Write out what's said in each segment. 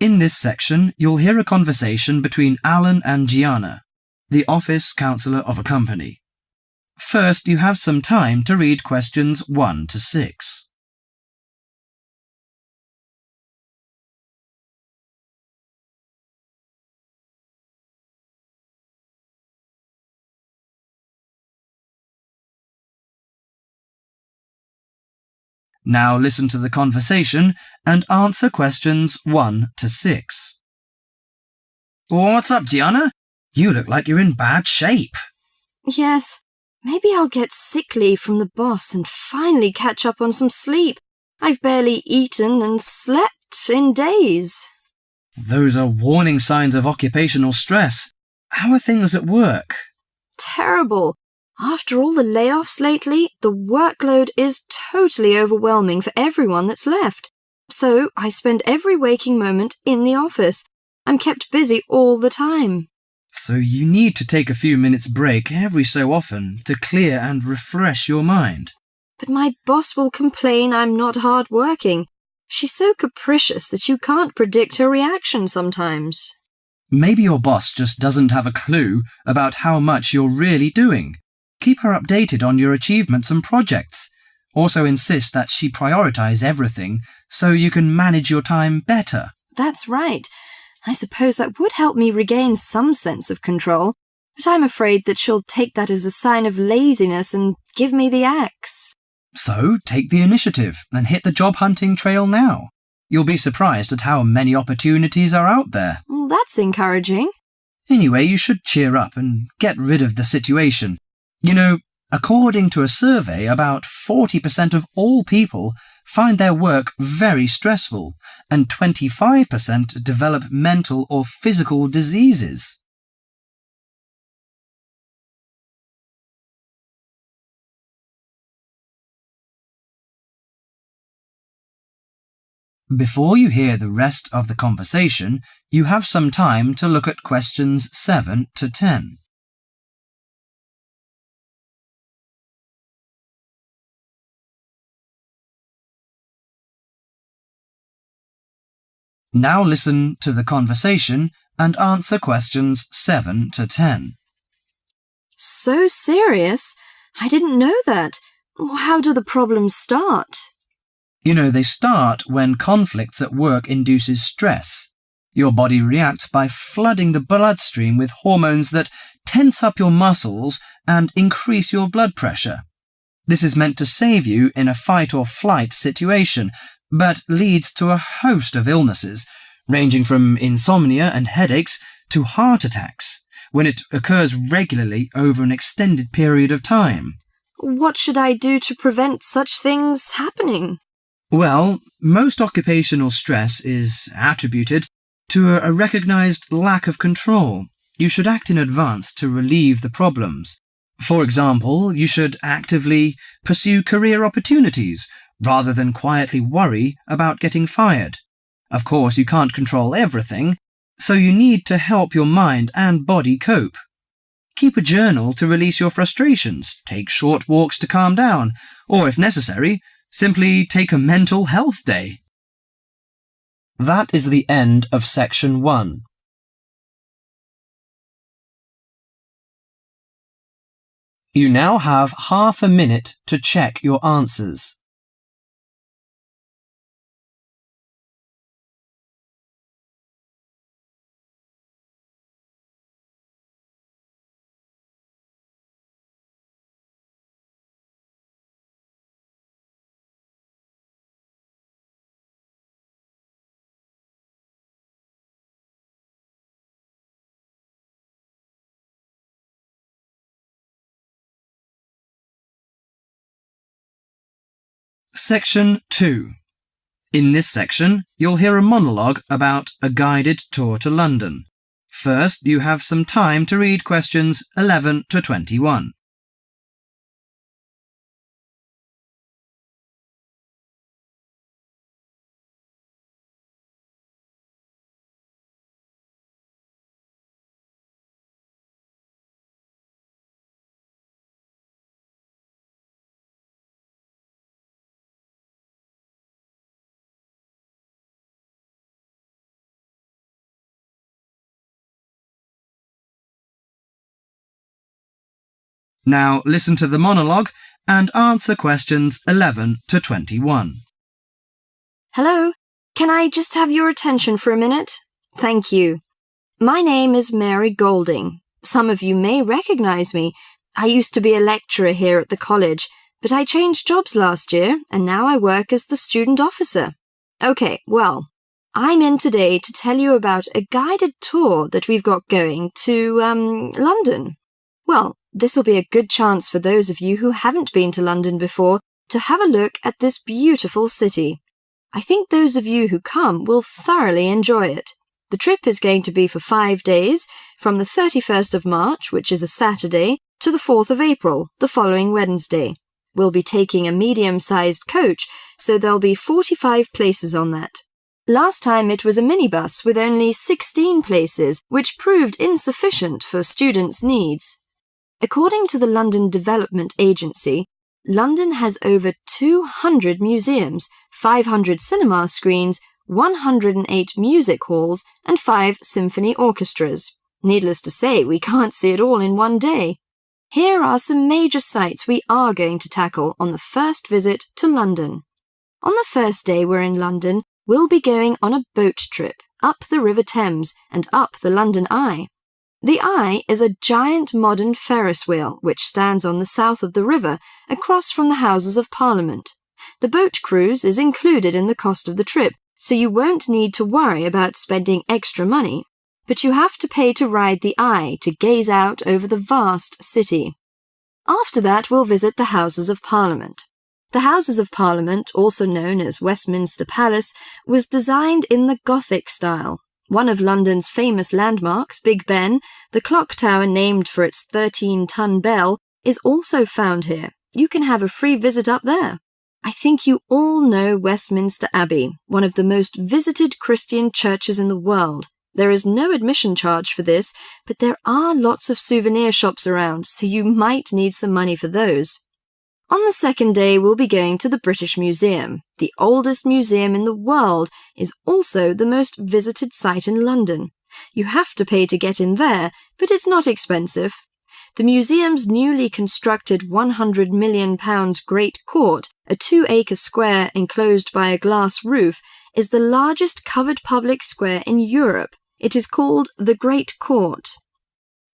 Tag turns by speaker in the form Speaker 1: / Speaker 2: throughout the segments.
Speaker 1: In this section, you'll hear a conversation between Alan and Gianna, the office counsellor of a company. First, you have some time to read questions 1 to 6. Now listen to the conversation and answer questions 1 to 6. What's up, Gianna? You look like you're in bad shape.
Speaker 2: Yes, maybe I'll get sick leave from the boss and finally catch up on some sleep. I've barely eaten and slept in days.
Speaker 1: Those are warning signs of occupational stress. How are things at work?
Speaker 2: Terrible. After all the layoffs lately, the workload is totally overwhelming for everyone that's left. So I spend every waking moment in the office. I'm kept busy all the time.
Speaker 1: So you need to take a few minutes break every so often to clear and refresh your mind.
Speaker 2: But my boss will complain I'm not hard-working. She's so capricious that you can't predict her reaction sometimes.
Speaker 1: Maybe your boss just doesn't have a clue about how much you're really doing. Keep her updated on your achievements and projects. Also insist that she prioritize everything so you can manage your time better.
Speaker 2: That's right. I suppose that would help me regain some sense of control, but I'm afraid that she'll take that as a sign of laziness and give me the axe.
Speaker 1: So take the initiative and hit the job hunting trail now. You'll be surprised at how many opportunities are out there.
Speaker 2: That's encouraging.
Speaker 1: Anyway, you should cheer up and get rid of the situation. You know, according to a survey, about 40% of all people find their work very stressful, and 25% develop mental or physical diseases. Before you hear the rest of the conversation, you have some time to look at questions 7 to 10. Now listen to the conversation and answer questions 7 to 10.
Speaker 2: So serious? I didn't know that. How do the problems start?
Speaker 1: You know, they start when conflicts at work induces stress. Your body reacts by flooding the bloodstream with hormones that tense up your muscles and increase your blood pressure. This is meant to save you in a fight or flight situation, but leads to a host of illnesses, ranging from insomnia and headaches to heart attacks, when it occurs regularly over an extended period of time.
Speaker 2: What should I do to prevent such things happening?
Speaker 1: Well, most occupational stress is attributed to a recognized lack of control. You should act in advance to relieve the problems. For example, you should actively pursue career opportunities rather than quietly worry about getting fired. Of course, you can't control everything, so you need to help your mind and body cope. Keep a journal to release your frustrations, take short walks to calm down, or if necessary, simply take a mental health day. That is the end of section 1. You now have half a minute to check your answers. Section 2. In this section, you'll hear a monologue about a guided tour to London. First, you have some time to read questions 11 to 21. Now listen to the monologue and answer questions 11 to 21.
Speaker 2: Hello, can I just have your attention for a minute? Thank you. My name is Mary Golding. Some of you may recognize me. I used to be a lecturer here at the college, but I changed jobs last year and now I work as the student officer. Okay, well, I'm in today to tell you about a guided tour that we've got going to, London. Well, this will be a good chance for those of you who haven't been to London before to have a look at this beautiful city. I think those of you who come will thoroughly enjoy it. The trip is going to be for 5 days, from the 31st of March, which is a Saturday, to the 4th of April, the following Wednesday. We'll be taking a medium-sized coach, so there'll be 45 places on that. Last time it was a minibus with only 16 places, which proved insufficient for students' needs. According to the London Development Agency, London has over 200 museums, 500 cinema screens, 108 music halls, and 5 symphony orchestras. Needless to say, we can't see it all in one day. Here are some major sites we are going to tackle on the first visit to London. On the first day we're in London, we'll be going on a boat trip up the River Thames and up the London Eye. The Eye is a giant modern Ferris wheel which stands on the south of the river across from the Houses of Parliament. The boat cruise is included in the cost of the trip, so you won't need to worry about spending extra money. But you have to pay to ride the Eye to gaze out over the vast city. After that, we'll visit the Houses of Parliament. The Houses of Parliament, also known as Westminster Palace, was designed in the Gothic style. One of London's famous landmarks, Big Ben, the clock tower named for its 13-ton bell, is also found here. You can have a free visit up there. I think you all know Westminster Abbey, one of the most visited Christian churches in the world. There is no admission charge for this, but there are lots of souvenir shops around, so you might need some money for those. On the second day, we'll be going to the British Museum. The oldest museum in the world is also the most visited site in London. You have to pay to get in there, but it's not expensive. The museum's newly constructed £100 million Great Court, a 2-acre square enclosed by a glass roof, is the largest covered public square in Europe. It is called the Great Court.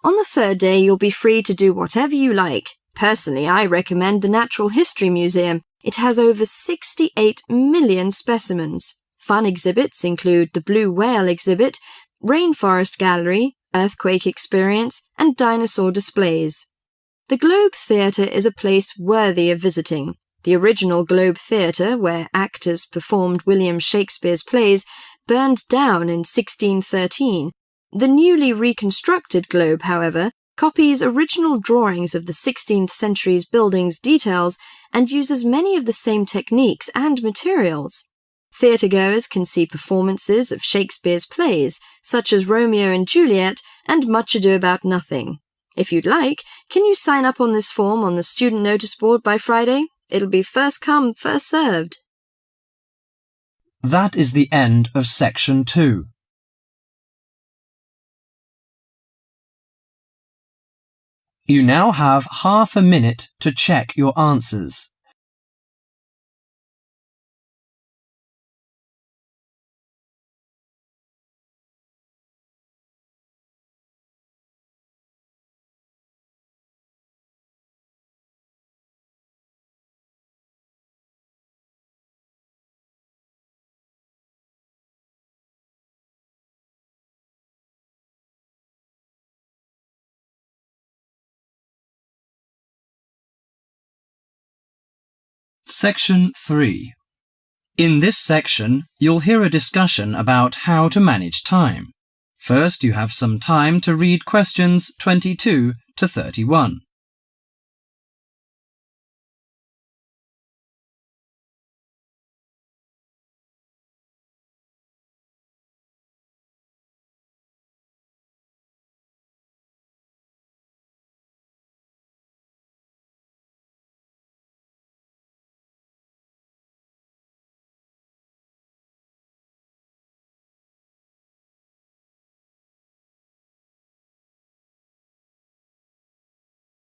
Speaker 2: On the third day, you'll be free to do whatever you like. Personally, I recommend the Natural History Museum. It has over 68 million specimens. Fun exhibits include the Blue Whale exhibit, Rainforest Gallery, Earthquake Experience, and dinosaur displays. The Globe Theatre is a place worthy of visiting. The original Globe Theatre, where actors performed William Shakespeare's plays, burned down in 1613. The newly reconstructed Globe, however, copies original drawings of the 16th century's building's details and uses many of the same techniques and materials. Theatregoers can see performances of Shakespeare's plays, such as Romeo and Juliet and Much Ado About Nothing. If you'd like, can you sign up on this form on the student notice board by Friday? It'll be first come, first served.
Speaker 1: That is the end of section 2. You now have half a minute to check your answers. Section 3. In this section, you'll hear a discussion about how to manage time. First, you have some time to read questions 22 to 31.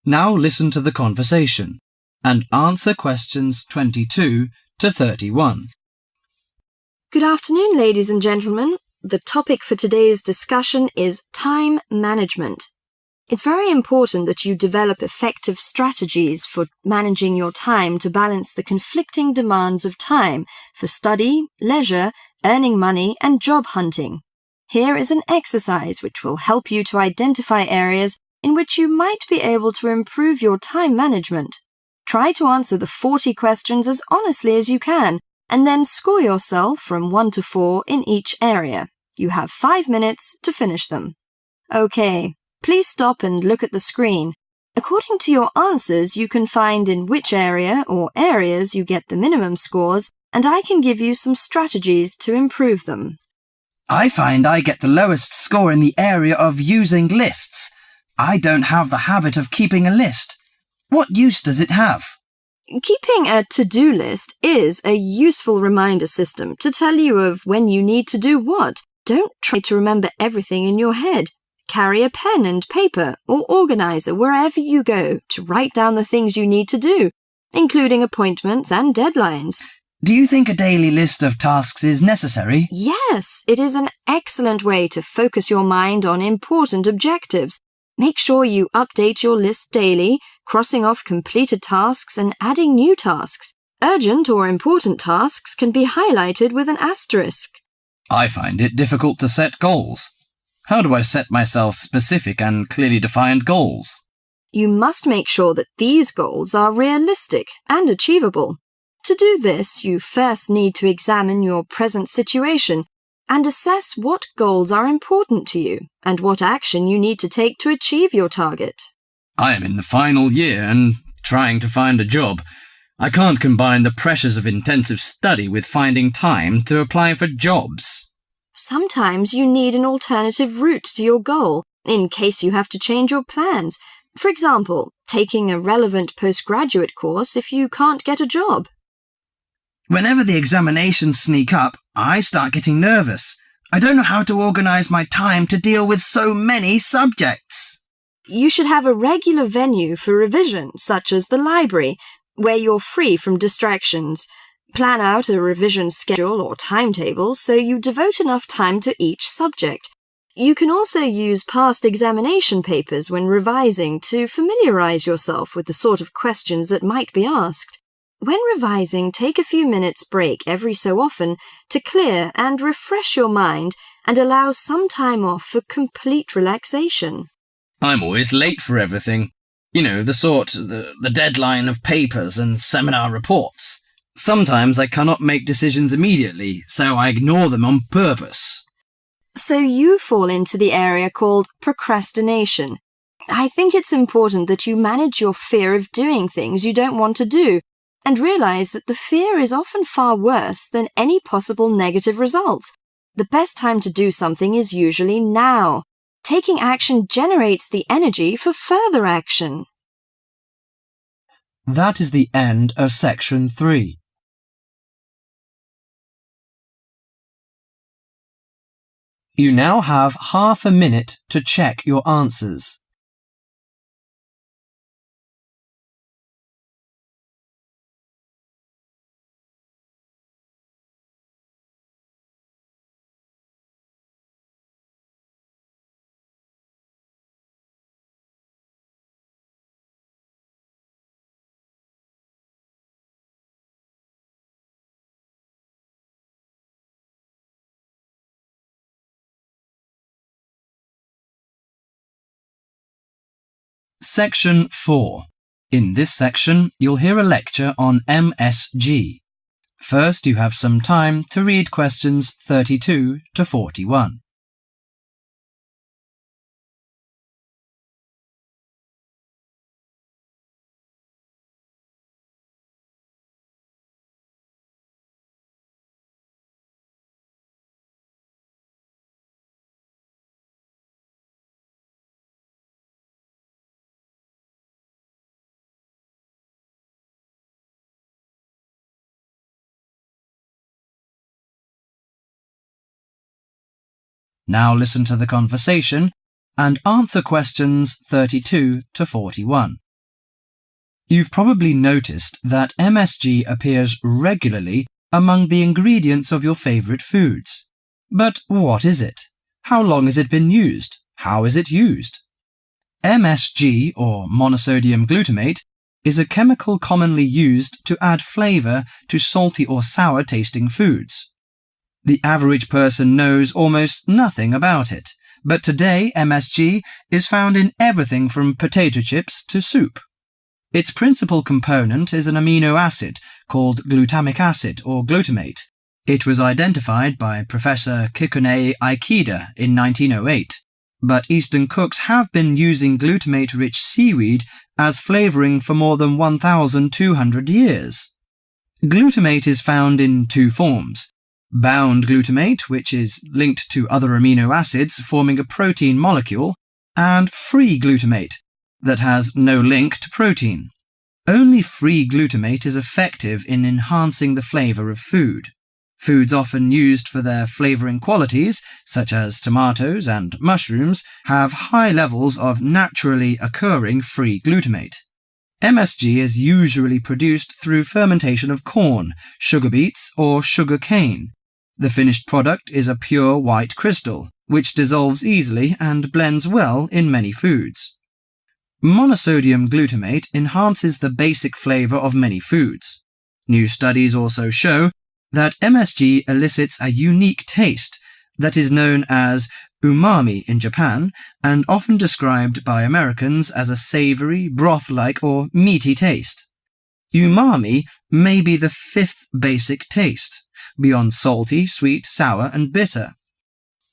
Speaker 1: Now listen to the conversation and answer questions 22 to 31.
Speaker 2: Good afternoon, ladies and gentlemen. The topic for today's discussion is time management. It's very important that you develop effective strategies for managing your time to balance the conflicting demands of time for study, leisure, earning money, and job hunting. Here is an exercise which will help you to identify areas in which you might be able to improve your time management. Try to answer the 40 questions as honestly as you can, and then score yourself from 1 to 4 in each area. You have 5 minutes to finish them. Okay, please stop and look at the screen. According to your answers, you can find in which area or areas you get the minimum scores, and I can give you some strategies to improve them.
Speaker 3: I find I get the lowest score in the area of using lists. I don't have the habit of keeping a list. What use does it have?
Speaker 2: Keeping a to-do list is a useful reminder system to tell you of when you need to do what. Don't try to remember everything in your head. Carry a pen and paper or organizer wherever you go to write down the things you need to do, including appointments and deadlines.
Speaker 3: Do you think a daily list of tasks is necessary?
Speaker 2: Yes, it is an excellent way to focus your mind on important objectives. Make sure you update your list daily, crossing off completed tasks and adding new tasks. Urgent or important tasks can be highlighted with an asterisk.
Speaker 3: I find it difficult to set goals. How do I set myself specific and clearly defined goals?
Speaker 2: You must make sure that these goals are realistic and achievable. To do this, you first need to examine your present situation and assess what goals are important to you and what action you need to take to achieve your target.
Speaker 3: I am in the final year and trying to find a job. I can't combine the pressures of intensive study with finding time to apply for jobs.
Speaker 2: Sometimes you need an alternative route to your goal in case you have to change your plans. For example, taking a relevant postgraduate course if you can't get a job.
Speaker 3: Whenever the examinations sneak up, I start getting nervous. I don't know how to organize my time to deal with so many subjects.
Speaker 2: You should have a regular venue for revision, such as the library, where you're free from distractions. Plan out a revision schedule or timetable so you devote enough time to each subject. You can also use past examination papers when revising to familiarize yourself with the sort of questions that might be asked. When revising, take a few minutes break every so often to clear and refresh your mind and allow some time off for complete relaxation.
Speaker 3: I'm always late for everything. You know, the deadline of papers and seminar reports. Sometimes I cannot make decisions immediately, so I ignore them on purpose.
Speaker 2: So you fall into the area called procrastination. I think it's important that you manage your fear of doing things you don't want to do, and realize that the fear is often far worse than any possible negative result. The best time to do something is usually now. Taking action generates the energy for further action.
Speaker 1: That is the end of section 3. You now have half a minute to check your answers. Section 4. In this section, you'll hear a lecture on MSG. First, you have some time to read questions 32 to 41. Now listen to the conversation and answer questions 32 to 41. You've probably noticed that MSG appears regularly among the ingredients of your favourite foods. But what is it? How long has it been used? How is it used? MSG, or monosodium glutamate, is a chemical commonly used to add flavour to salty or sour tasting foods. The average person knows almost nothing about it, but today MSG is found in everything from potato chips to soup. Its principal component is an amino acid called glutamic acid or glutamate. It was identified by Professor Kikuné Ikeda in 1908, but Eastern cooks have been using glutamate-rich seaweed as flavouring for more than 1,200 years. Glutamate is found in two forms: bound glutamate, which is linked to other amino acids forming a protein molecule, and free glutamate, that has no link to protein. Only free glutamate is effective in enhancing the flavour of food. Foods often used for their flavouring qualities, such as tomatoes and mushrooms, have high levels of naturally occurring free glutamate. MSG is usually produced through fermentation of corn, sugar beets, or sugar cane. The finished product is a pure white crystal, which dissolves easily and blends well in many foods. Monosodium glutamate enhances the basic flavour of many foods. New studies also show that MSG elicits a unique taste that is known as umami in Japan and often described by Americans as a savoury, broth-like or meaty taste. Umami may be the fifth basic taste, beyond salty, sweet, sour and bitter.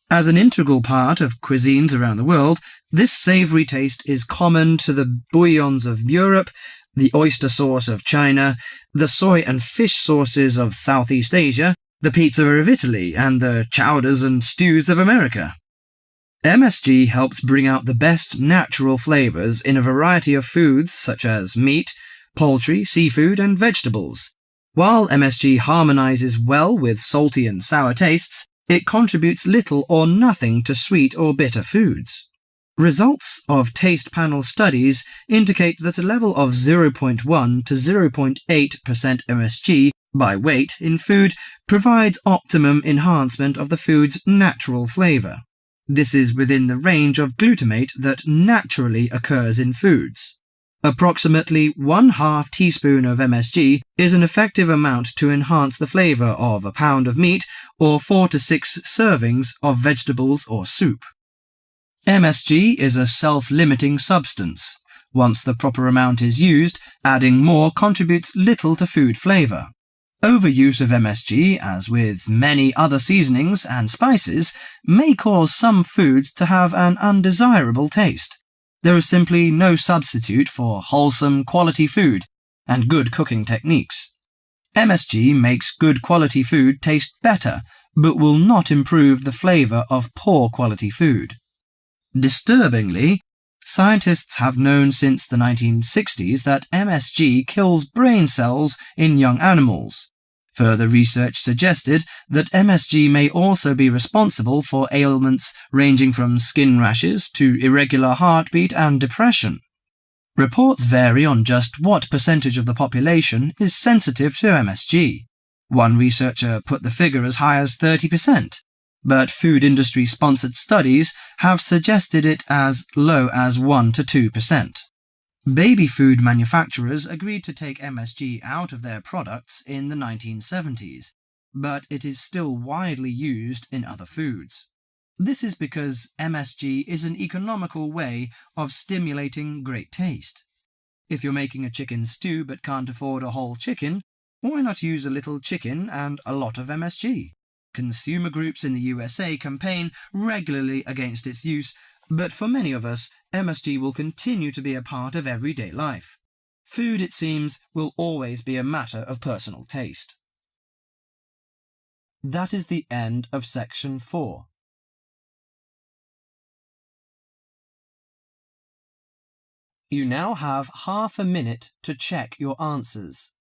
Speaker 1: As an integral part of cuisines around the world, this savoury taste is common to the bouillons of Europe, the oyster sauce of China, the soy and fish sauces of Southeast Asia, the pizza of Italy, and the chowders and stews of America. MSG helps bring out the best natural flavours in a variety of foods such as meat, poultry, seafood, and vegetables. While MSG harmonises well with salty and sour tastes, it contributes little or nothing to sweet or bitter foods. Results of taste panel studies indicate that a level of 0.1 to 0.8% MSG by weight in food provides optimum enhancement of the food's natural flavour. This is within the range of glutamate that naturally occurs in foods. Approximately 1/2 teaspoon of MSG is an effective amount to enhance the flavour of a pound of meat or 4 to 6 servings of vegetables or soup. MSG is a self-limiting substance. Once the proper amount is used, adding more contributes little to food flavour. Overuse of MSG, as with many other seasonings and spices, may cause some foods to have an undesirable taste. There is simply no substitute for wholesome, quality food and good cooking techniques. MSG makes good quality food taste better, but will not improve the flavour of poor quality food. Disturbingly, scientists have known since the 1960s that MSG kills brain cells in young animals. Further research suggested that MSG may also be responsible for ailments ranging from skin rashes to irregular heartbeat and depression. Reports vary on just what percentage of the population is sensitive to MSG. One researcher put the figure as high as 30%. But food industry-sponsored studies have suggested it as low as 1 to 2%. Baby food manufacturers agreed to take MSG out of their products in the 1970s, but it is still widely used in other foods. This is because MSG is an economical way of stimulating great taste. If you're making a chicken stew but can't afford a whole chicken, why not use a little chicken and a lot of MSG? Consumer groups in the USA campaign regularly against its use, but for many of us, MSG will continue to be a part of everyday life. Food, it seems, will always be a matter of personal taste. That is the end of section 4. You now have half a minute to check your answers.